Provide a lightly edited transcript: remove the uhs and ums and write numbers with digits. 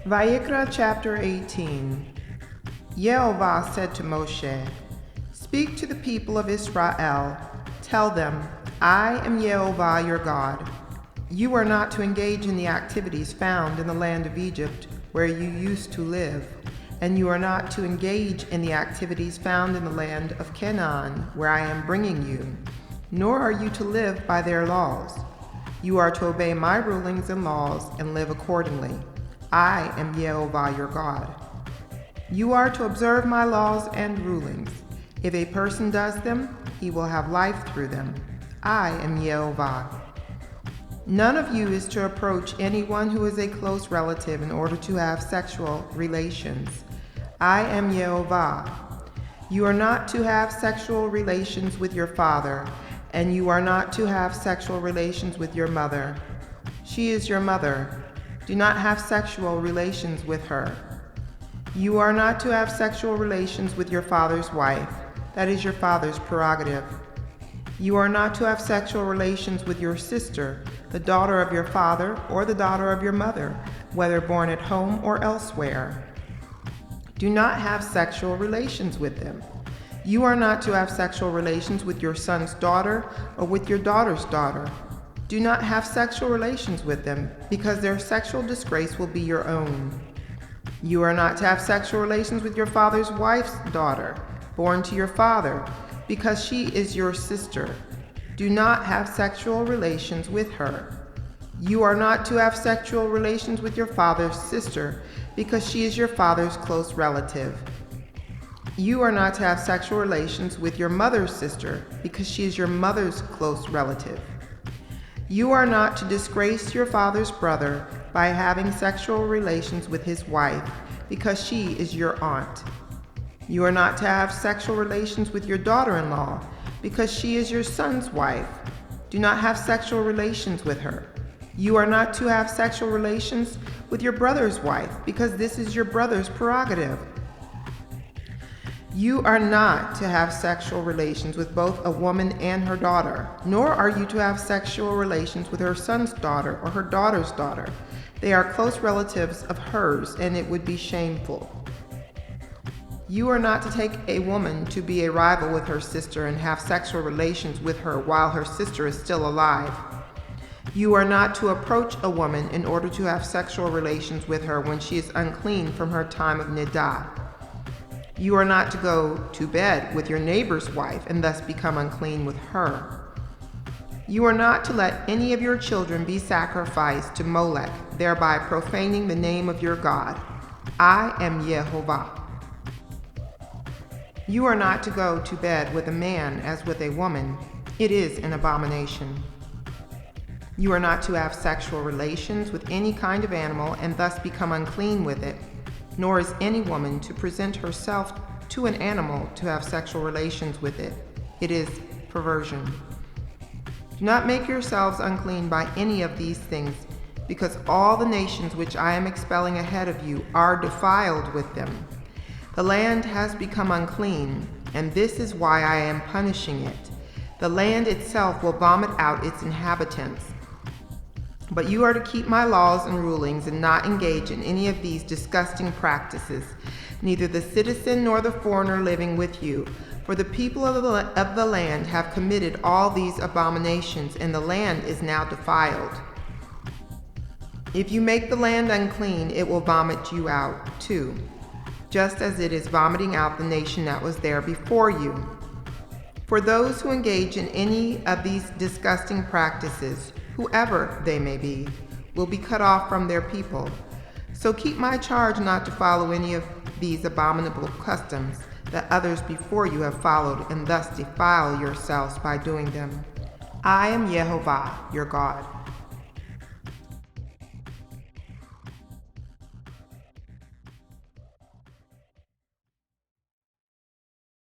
Vayikra chapter 18. Yehovah said to Moshe, "Speak to the people of Israel. Tell them, I am Yehovah your God. You are not to engage in the activities found in the land of Egypt, where you used to live, and you are not to engage in the activities found in the land of Canaan, where I am bringing you, nor are you to live by their laws. You are to obey my rulings and laws and live accordingly. I am Yehovah your God. You are to observe my laws and rulings. If a person does them, he will have life through them. I am Yehovah. None of you is to approach anyone who is a close relative in order to have sexual relations. I am Yehovah. You are not to have sexual relations with your father, and you are not to have sexual relations with your mother. She is your mother. Do not have sexual relations with her. You are not to have sexual relations with your father's wife. That is your father's prerogative. You are not to have sexual relations with your sister, the daughter of your father or the daughter of your mother, whether born at home or elsewhere. Do not have sexual relations with them. You are not to have sexual relations with your son's daughter or with your daughter's daughter. Do not have sexual relations with them, because their sexual disgrace will be your own. You are not to have sexual relations with your father's wife's daughter, born to your father, because she is your sister. Do not have sexual relations with her. You are not to have sexual relations with your father's sister, because she is your father's close relative. You are not to have sexual relations with your mother's sister, because she is your mother's close relative. You are not to disgrace your father's brother by having sexual relations with his wife, because she is your aunt. You are not to have sexual relations with your daughter-in-law, because she is your son's wife. Do not have sexual relations with her. You are not to have sexual relations with your brother's wife, because this is your brother's prerogative. You are not to have sexual relations with both a woman and her daughter, nor are you to have sexual relations with her son's daughter or her daughter's daughter. They are close relatives of hers, and it would be shameful. You are not to take a woman to be a rival with her sister and have sexual relations with her while her sister is still alive. You are not to approach a woman in order to have sexual relations with her when she is unclean from her time of nidah. You are not to go to bed with your neighbor's wife and thus become unclean with her. You are not to let any of your children be sacrificed to Molech, thereby profaning the name of your God. I am Yehovah. You are not to go to bed with a man as with a woman. It is an abomination. You are not to have sexual relations with any kind of animal and thus become unclean with it, nor is any woman to present herself to an animal to have sexual relations with it. It is perversion. Do not make yourselves unclean by any of these things, because all the nations which I am expelling ahead of you are defiled with them. The land has become unclean, and this is why I am punishing it. The land itself will vomit out its inhabitants. But you are to keep my laws and rulings and not engage in any of these disgusting practices, neither the citizen nor the foreigner living with you. For the people of the land have committed all these abominations, and the land is now defiled. If you make the land unclean, it will vomit you out too, just as it is vomiting out the nation that was there before you. For those who engage in any of these disgusting practices, whoever they may be, will be cut off from their people. So keep my charge not to follow any of these abominable customs that others before you have followed, and thus defile yourselves by doing them. I am Yehovah, your God.